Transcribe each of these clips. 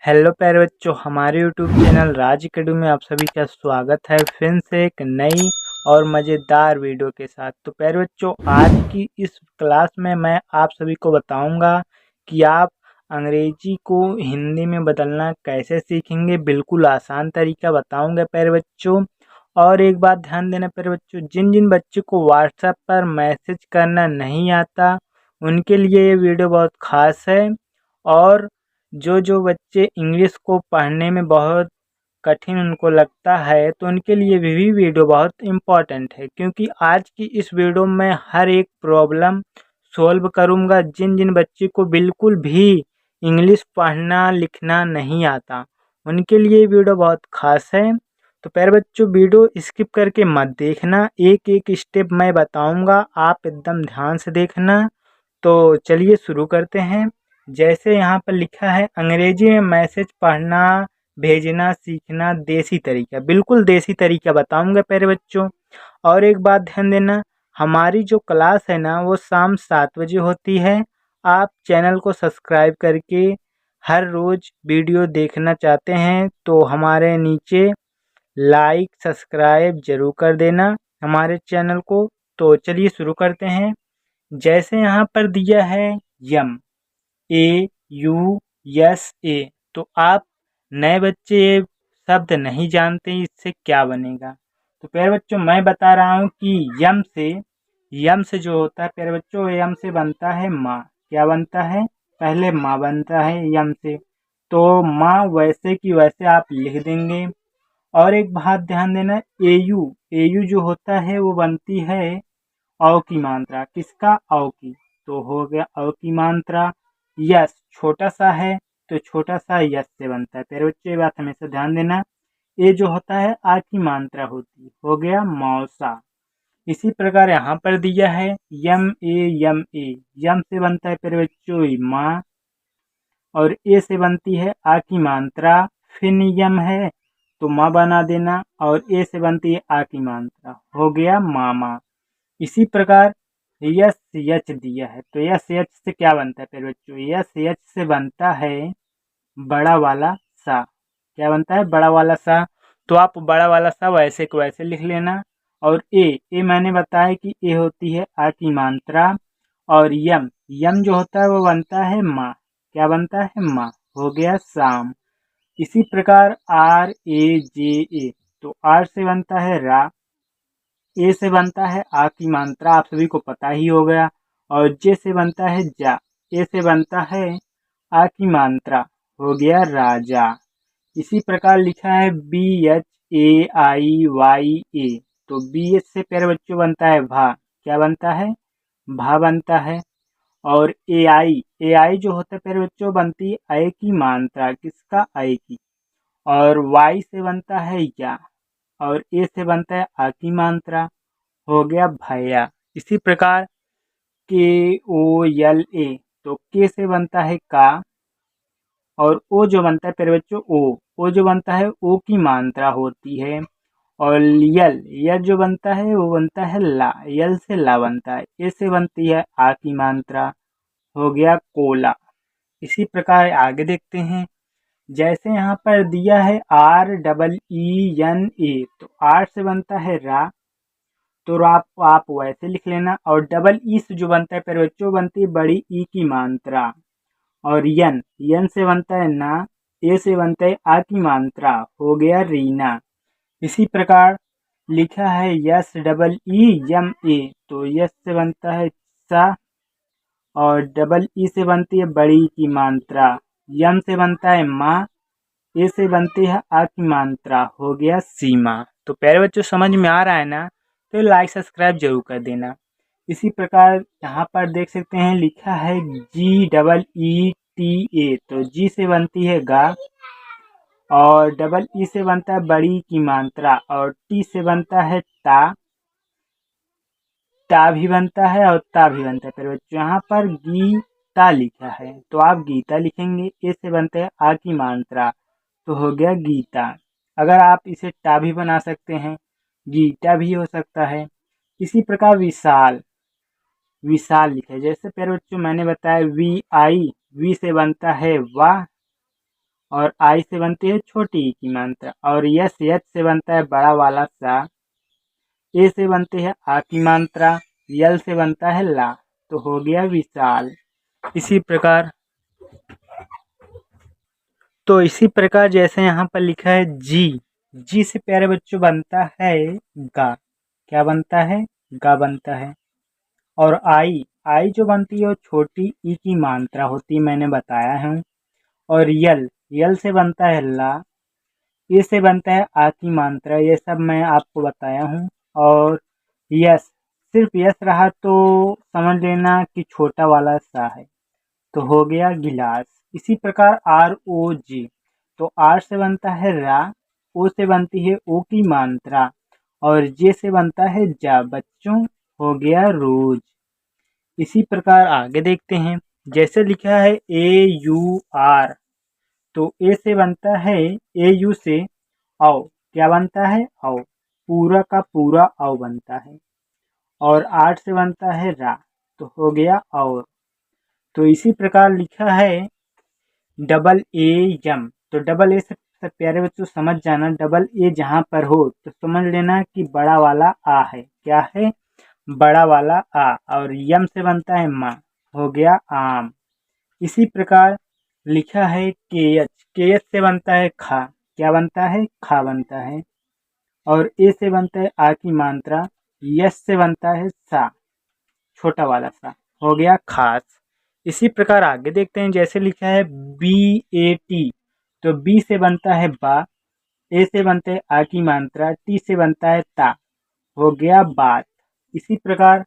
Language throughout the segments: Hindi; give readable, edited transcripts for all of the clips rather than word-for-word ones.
हेलो प्यारे बच्चों, हमारे यूट्यूब चैनल राज अकेडमी में आप सभी का स्वागत है फिर से एक नई और मज़ेदार वीडियो के साथ। तो प्यारे बच्चों, आज की इस क्लास में मैं आप सभी को बताऊंगा कि आप अंग्रेजी को हिंदी में बदलना कैसे सीखेंगे। बिल्कुल आसान तरीका बताऊंगा प्यारे बच्चों। और एक बात ध्यान देना प्यारे बच्चों, जिन जिन बच्चों को व्हाट्सएप पर मैसेज करना नहीं आता उनके लिए ये वीडियो बहुत खास है। और जो बच्चे इंग्लिश को पढ़ने में बहुत कठिन उनको लगता है तो उनके लिए भी वीडियो बहुत इम्पोर्टेंट है, क्योंकि आज की इस वीडियो में हर एक प्रॉब्लम सॉल्व करूंगा। जिन जिन बच्चे को बिल्कुल भी इंग्लिश पढ़ना लिखना नहीं आता उनके लिए वीडियो बहुत खास है। तो प्यारे बच्चों, वीडियो स्किप करके मत देखना, एक एक स्टेप मैं बताऊंगा, आप एकदम ध्यान से देखना। तो चलिए शुरू करते हैं। जैसे यहाँ पर लिखा है, अंग्रेजी में मैसेज पढ़ना भेजना सीखना देसी तरीका, बिल्कुल देसी तरीका बताऊंगा प्यारे बच्चों। और एक बात ध्यान देना, हमारी जो क्लास है ना वो शाम 7 बजे होती है। आप चैनल को सब्सक्राइब करके हर रोज़ वीडियो देखना चाहते हैं तो हमारे नीचे लाइक सब्सक्राइब जरूर कर देना हमारे चैनल को। तो चलिए शुरू करते हैं। जैसे यहाँ पर दिया है यम, AUSA, तो आप नए बच्चे ये शब्द नहीं जानते इससे क्या बनेगा। तो प्यारे बच्चों, मैं बता रहा हूँ कि यम से जो होता है प्यारे बच्चों, यम से बनता है माँ। क्या बनता है? पहले माँ बनता है यम से, तो माँ वैसे की वैसे आप लिख देंगे। और एक बात ध्यान देना, एयू जो होता है वो बनती है औ की मात्रा। किसका? औ की। तो हो गया औ की मात्रा। यस छोटा सा है तो छोटा सा यस से बनता है। प्यारे बच्चों, ये बात हमेशा ध्यान देना। ये जो होता है आ की मात्रा होती है, हो गया मौसा। इसी प्रकार यहाँ पर दिया है यम ए, यम से बनता है प्यारे बच्चों माँ, और ए से बनती है आ की मात्रा। फिर यम है तो माँ बना देना, और ए से बनती है आ की मात्रा, हो गया मामा। इसी प्रकार यस यच दिया है, तो यस यच से क्या बनता है फिर बच्चों? यस यच से बनता है बड़ा वाला सा। क्या बनता है? बड़ा वाला सा। तो आप बड़ा वाला सा वैसे को वैसे लिख लेना। और ए मैंने बताया कि ए होती है आ की मात्रा। और यम जो होता है वो बनता है माँ। क्या बनता है? माँ, हो गया शाम। इसी प्रकार RAJA, तो आर से बनता है रा, ए से बनता है आ की मात्रा, आप सभी को पता ही हो गया। और जे से बनता है जा, ए से बनता है आ की मात्रा, हो गया राजा। इसी प्रकार लिखा है BHAIYA, तो BH से प्यारे बच्चों बनता है भा। क्या बनता है? भा बनता है। और AI जो होता है प्यारे बच्चों बनती है ए की मात्रा। किसका? ए की। और वाई से बनता है या, और ए से बनता है आ की मात्रा, हो गया भैया। इसी प्रकार KOLA, तो के से बनता है का, और ओ जो बनता है प्यारे बच्चों ओ जो बनता है ओ की मात्रा होती है। और यल जो बनता है वो बनता है ला, यल से ला बनता है। ए से बनती है आ की मात्रा, हो गया कोला। इसी प्रकार आगे देखते हैं। जैसे यहाँ पर दिया है REENA, तो आर से बनता है रा, तो आप वैसे लिख लेना। और डबल ई से जो बनता है प्यारे बच्चों बनती है बड़ी ई की मात्रा। और यन से बनता है ना, ए से बनता है आ की मात्रा, हो गया रीना। इसी प्रकार लिखा है SEEM, तो यस से बनता है सा, और डबल ई से बनती है बड़ी की मात्रा। यम से बनता है माँ, ए से बनती है आ की मात्रा, हो गया सीमा। तो प्यारे बच्चों, समझ में आ रहा है ना? तो लाइक सब्सक्राइब जरूर कर देना। इसी प्रकार यहाँ पर देख सकते हैं लिखा है GEETA, तो जी से बनती है गा, और डबल ई से बनता है बड़ी की मात्रा, और टी से बनता है ता, ता भी बनता है और ता भी बनता है। फिर बच्चों यहाँ पर गीता लिखा है तो आप गीता लिखेंगे। ए से बनता है आ की मात्रा, तो हो गया गीता। अगर आप इसे टा भी बना सकते हैं, गीता भी हो सकता है। इसी प्रकार विशाल लिखा है। जैसे प्यारे बच्चों मैंने बताया वी से बनता है वाह, और आई से बनती है छोटी ई की मात्रा, और यस यच से बनता है बड़ा वाला सा, ए से बनती है आ की मात्रा, यल से बनता है ला, तो हो गया विशाल। इसी प्रकार जैसे यहाँ पर लिखा है जी, जी से प्यारे बच्चों बनता है गा, क्या बनता है, गा बनता है। और आई, आई जो बनती है वो छोटी ई की मात्रा होती है, मैंने बताया है। और यल, यल से बनता है ला, ए से बनता है आ की मात्रा, ये सब मैं आपको बताया हूँ। और यस, सिर्फ यस रहा तो समझ लेना कि छोटा वाला सा है, तो हो गया गिलास। इसी प्रकार आर ओ जी, तो आर से बनता है रा, ओ से बनती है ओ की मात्रा, और जे से बनता है जा, बच्चों हो गया रोज। इसी प्रकार आगे देखते हैं, जैसे लिखा है ए यू आर, तो ए से बनता है ए यू से औ, क्या बनता है औ, पूरा का पूरा औ बनता है। और आठ से बनता है रा, तो हो गया और। तो इसी प्रकार लिखा है डबल ए यम, तो डबल ए से प्यारे बच्चों समझ जाना, डबल ए जहाँ पर हो तो समझ लेना कि बड़ा वाला आ है, क्या है, बड़ा वाला आ। और यम से बनता है मा, हो गया आम। इसी प्रकार लिखा है केएच, केएच से बनता है खा, क्या बनता है, खा बनता है। और ए से बनता है आ की मात्रा, यस से बनता है सा, छोटा वाला सा, हो गया खास। इसी प्रकार आगे देखते हैं, जैसे लिखा है बी ए टी, तो बी से बनता है बा, ए से बनता है आ की मात्रा, टी से बनता है ता, हो गया बात। इसी प्रकार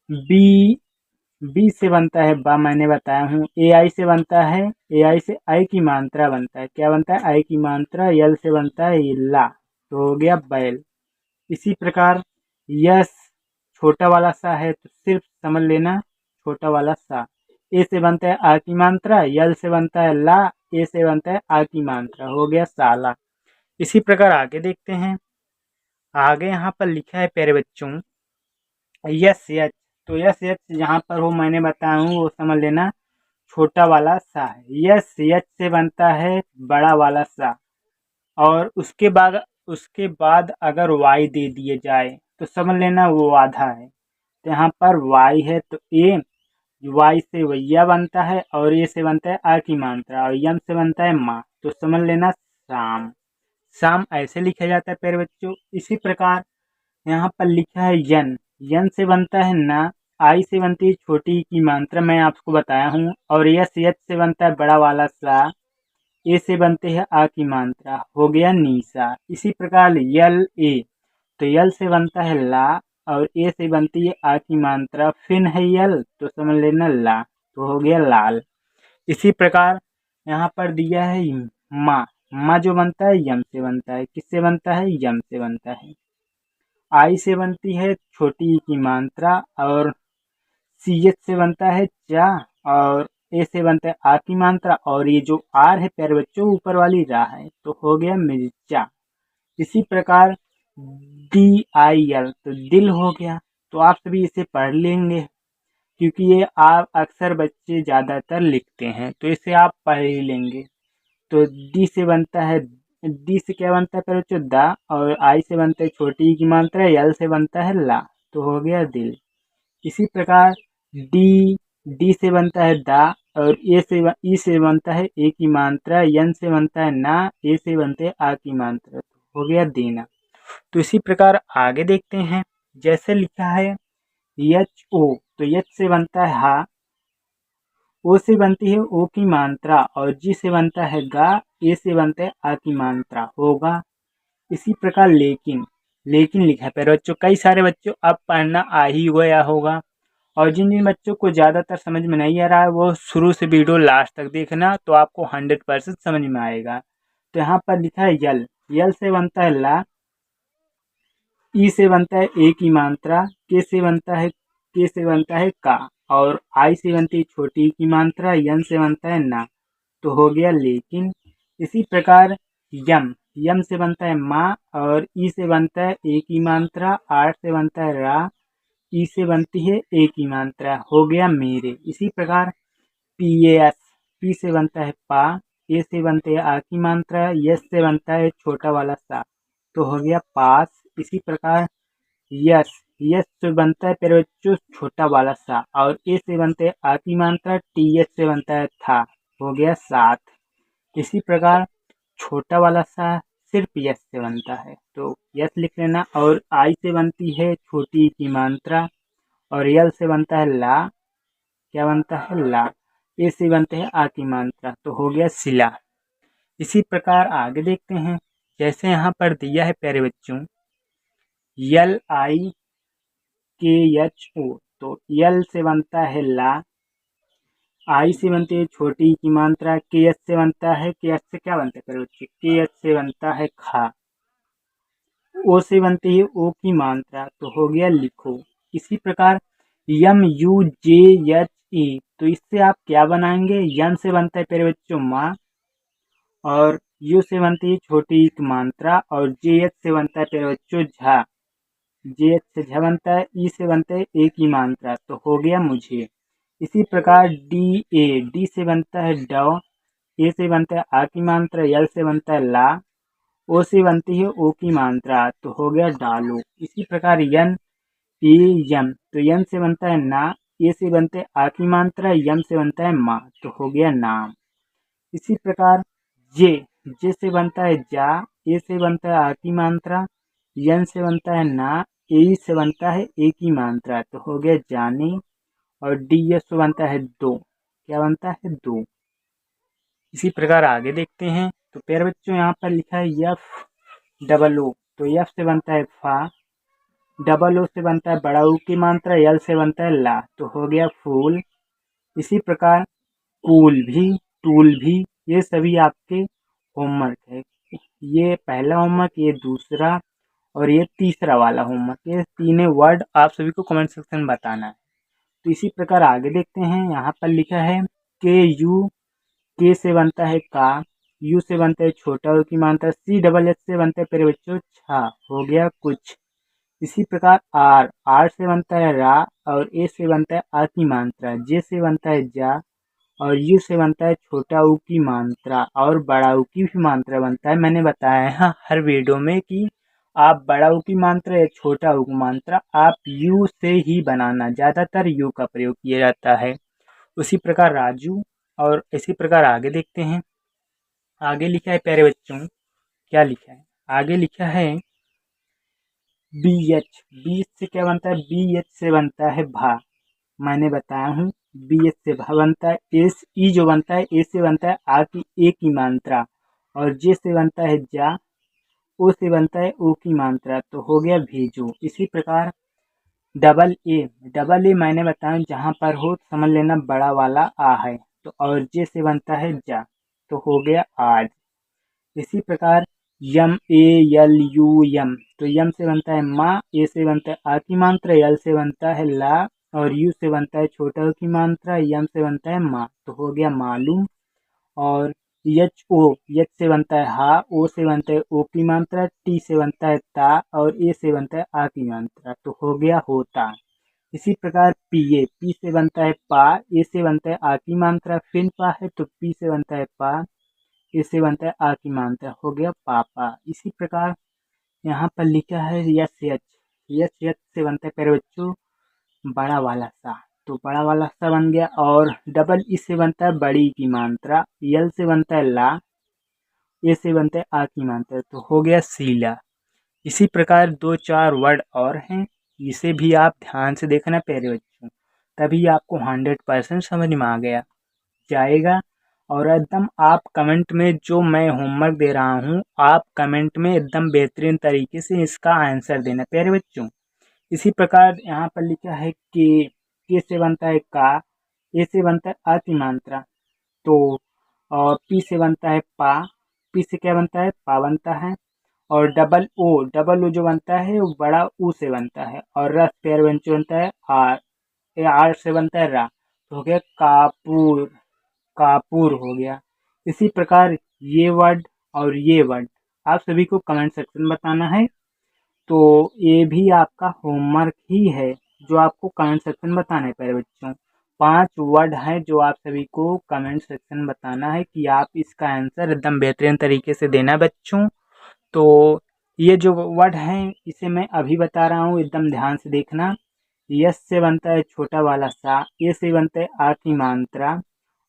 बी, बी से बनता है बा, मैंने बताया हूँ। ए आई से बनता है, ए आई से आई की मात्रा बनता है, क्या बनता है, आई की मात्रा, यल से बनता है ला, तो हो गया बैल। इसी प्रकार यस, छोटा वाला सा है तो सिर्फ समझ लेना छोटा वाला सा। ए से बनता है आ की मात्रा, यल से बनता है ला, ए से बनता है आ की मात्रा, हो गया साला। इसी प्रकार आगे देखते हैं, आगे यहाँ पर लिखा है प्यारे बच्चों यस यच, तो यस यच जहाँ पर हो मैंने बताया हूँ वो समझ लेना छोटा वाला सा है। यस यच से बनता है बड़ा वाला सा, और उसके बाद अगर वाई दे दिए जाए तो समझ लेना वो आधा है। तो यहाँ पर वाई है तो ए, वाई से वैया बनता है, और ए से बनता है आ की मात्रा, और यम से बनता है माँ, तो समझ लेना शाम। शाम ऐसे लिखा जाता है प्यारे बच्चों। इसी प्रकार यहाँ पर लिखा है यन, यन से बनता है ना, आई से बनती है छोटी की मात्रा, मैं आपको बताया हूँ। और यस यच से बनता है बड़ा वाला सा, ए से बनते हैं आ की मात्रा, हो गया नीसा। इसी प्रकार यल ए, तो यल से बनता है ला, और ए से बनती है आ की मात्रा, फिर है यल, तो समझ लेना ला, तो हो गया लाल। इसी प्रकार यहाँ पर दिया है मा, मा जो बनता है यम से बनता है, किससे बनता है, यम से बनता है। आई से बनती है छोटी ई की मात्रा, और सी एच से बनता है चा, और ए से बनता है आ की मात्रा, और ये जो आर है प्यारे बच्चों ऊपर वाली रा है, तो हो गया मिर्चा। इसी प्रकार डी आई एल, तो दिल हो गया। तो आप सभी इसे पढ़ लेंगे, क्योंकि ये आप अक्सर बच्चे ज़्यादातर लिखते हैं, तो इसे आप पढ़ ही लेंगे। तो डी से बनता है, डी से क्या बनता है प्यारे बच्चों, दा, और आई से बनता है छोटी ई की मात्रा, यल से बनता है ला, तो हो गया दिल। इसी प्रकार डी, डी से बनता है दा, और ए से ई से बनता है ए की मात्रा, यन से बनता है ना, ए से बनते हैं आ की मात्रा, तो हो गया देना। तो इसी प्रकार आगे देखते हैं, जैसे लिखा है यच ओ, तो यच से बनता है हा, ओ से बनती है ओ की मात्रा, और जी से बनता है गा, ए से बनता है आ की मात्रा, होगा। इसी प्रकार लेकिन, लेकिन लिखा है पर बच्चों कई सारे बच्चों अब पढ़ना आ ही गया होगा, और जिन जिन बच्चों को ज़्यादातर समझ में नहीं आ रहा है वो शुरू से वीडियो लास्ट तक देखना, तो आपको 100% समझ में आएगा। तो यहाँ पर लिखा है यल, यल से बनता है ला, ई से बनता है ए की मात्रा, के से बनता है, के से बनता है का, और आई से बनती है छोटी ई की मात्रा, यन से बनता है ना, तो हो गया लेकिन। इसी प्रकार यम, यम से बनता है माँ, और ई से बनता है ए की मात्रा, आर से बनता है रा, ई से बनती है ए की मात्रा, हो गया मेरे। इसी प्रकार पी ए एस, पी से बनता है पा, ए से बनते हैं आ की मात्रा, यस से बनता है छोटा वाला सा, तो हो गया पास। इसी प्रकार यस, यस से बनता है प्यारे बच्चों छोटा वाला सा, और ए से बनते हैं आ की मात्रा, टी एस से बनता है था, हो गया साथ। इसी प्रकार छोटा वाला सा सिर्फ यस से बनता है, तो यस लिख लेना। और आई से बनती है छोटी ई की मात्रा, और यल से बनता है ला, क्या बनता है ला। ए से बनते हैं आ की मात्रा, तो हो गया सिला। इसी प्रकार आगे देखते हैं, जैसे यहाँ पर दिया है प्यारे बच्चों यल आई के एच ओ, तो यल से बनता है ला, आई से बनती है छोटी की मात्रा, के एच से बनता है, के एच से क्या बनता है प्यारे बच्चों, के एच से बनता है खा, ओ से बनती है ओ की मात्रा, तो हो गया लिखो। इसी प्रकार यम यू जे एच ई, तो इससे आप क्या बनाएंगे, यम से बनता है प्यारे बच्चों माँ, और यू से बनती है छोटी एक मात्रा, और जे एच से बनता है प्यारे बच्चों झा, जे एच से झा बनता है, ई से बनता है एक ही मात्रा, तो हो गया मुझे। इसी प्रकार डी ए, डी से बनता है ड, ए से बनता है आ की मात्रा, यल से बनता है ला, ओ से बनती है ओ की मात्रा, तो हो गया डालो। इसी प्रकार यन ए यम, तो यन से बनता है ना, ए से बनते है आ की मात्रा, यम से बनता है माँ, तो हो गया नाम। इसी प्रकार जे, जे से बनता है जा, ए से बनता है आ की मात्रा, यन से बनता है ना, ए से बनता है ए की मात्रा, तो हो गया जाने। और डी एस से बनता है दो, क्या बनता है दो। इसी प्रकार आगे देखते हैं, तो प्यारे बच्चों यहाँ पर लिखा है एफ डबल ओ, तो एफ से बनता है फा, डबल ओ से बनता है बड़ा ऊ की मात्रा, यल से बनता है ला, तो हो गया फूल। इसी प्रकार कूल भी, टूल भी, ये सभी आपके होमवर्क है। ये पहला होमवर्क, ये दूसरा, और ये तीसरा वाला होमवर्क, ये तीनों वर्ड आप सभी को कमेंट सेक्शन में बताना है। तो इसी प्रकार आगे देखते हैं, यहाँ पर लिखा है के यू, के से बनता है का, यू से बनता है छोटा यू की मात्रा, सी डबल एच से बनता है प्यारे बच्चों छा, हो गया कुछ। इसी प्रकार आर, आर से बनता है रा, और ए से बनता है आ की मात्रा, जे से बनता है जा, और यू से बनता है छोटा ऊ की मात्रा, और बड़ा ऊ की भी मात्रा बनता है। मैंने बताया है हर वीडियो में कि आप बड़ा ऊ की मात्रा या छोटा ऊ की मात्रा आप यू से ही बनाना, ज़्यादातर यू का प्रयोग किया जाता है। उसी प्रकार राजू, और इसी प्रकार आगे देखते हैं। आगे लिखा है प्यारे बच्चों, क्या लिखा है, आगे लिखा है बी एच, बी से क्या बनता है, बी एच से बनता है भा, मैंने बताया हूँ बी एच से भा बनता है, एस ई जो बनता है ए से बनता है आ की ए की मात्रा, और जे से बनता है जा, ओ से बनता है ओ की मात्रा, तो हो गया भेजो। इसी प्रकार डबल ए, डबल ए मैंने बताया जहाँ पर हो समझ लेना बड़ा वाला आ है, तो और जे से बनता है जा, तो हो गया आज। इसी प्रकार यम ए यल यू यम, तो यम से बनता है माँ, ए से बनता है आ की मात्रा, यल से बनता है ला, और यू से बनता है छोटा ऊ की मात्रा, यम से बनता है माँ, तो हो गया मालूम। और एच ओ, एच से बनता है हा, ओ से बनता है ओ की मात्रा, टी से बनता है ता, और ए से बनता है आ की मात्रा, तो हो गया होता। इसी प्रकार पी ए, पी से बनता है पा, ए से बनता है आ की मात्रा, फिर पा है तो पी से बनता है पा, ए से बनता है आ की मात्रा, हो गया पापा। इसी प्रकार यहाँ पर लिखा है यस यच, यस यच से बनता है प्यारे बच्चों बड़ा वाला सा, तो बड़ा वाला सा बन गया। और डबल ई से बनता है बड़ी की मात्रा, यल से बनता है ला, ए से बनता है आ की मात्रा, तो हो गया सीला। इसी प्रकार दो चार वर्ड और हैं, इसे भी आप ध्यान से देखना प्यारे बच्चों, तभी आपको 100% समझ में आ गया जाएगा। और एकदम आप कमेंट में जो मैं होमवर्क दे रहा हूँ, आप कमेंट में एकदम बेहतरीन तरीके से इसका आंसर देना प्यारे बच्चों। इसी प्रकार यहाँ पर लिखा है के से बनता है का, ए से बनता है आ की मात्रा, तो और पी से बनता है पा, पी से क्या बनता है पा बनता है। और डबल ओ जो बनता है वो बड़ा ऊ से बनता है, और रस पेयर बंचू बनता है आर, ये आर से बनता है रा, तो हो गया कापूर, कापूर हो गया। इसी प्रकार ये वर्ड और ये वर्ड आप सभी को कमेंट सेक्शन में बताना है, तो ये भी आपका होमवर्क ही है जो आपको कमेंट सेक्शन में बताना है प्यारे बच्चों। 5 वर्ड हैं जो आप सभी को कमेंट सेक्शन में बताना है कि आप इसका आंसर एकदम बेहतरीन तरीके से देना बच्चों। तो ये जो वर्ड हैं इसे मैं अभी बता रहा हूँ, एकदम ध्यान से देखना। यस से बनता है छोटा वाला सा, ए से बनता है आ की मात्रा,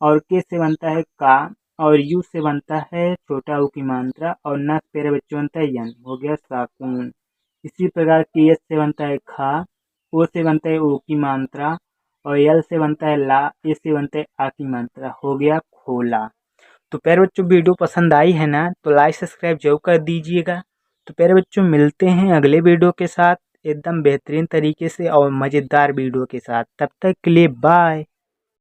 और के से बनता है का, और यू से बनता है छोटा ऊ की मात्रा, और न से प्यारे बच्चों बनता है यन, हो गया साकुन। इसी प्रकार के एस से बनता है खा, ओ से बनता है ओ की मात्रा, और यल से बनता है ला, ए से बनता है आ की मात्रा, हो गया खोला। तो प्यारे बच्चों वीडियो पसंद आई है ना, तो लाइक सब्सक्राइब जरूर कर दीजिएगा। तो प्यारे बच्चों मिलते हैं अगले वीडियो के साथ एकदम बेहतरीन तरीके से और मज़ेदार वीडियो के साथ। तब तक के लिए बाय।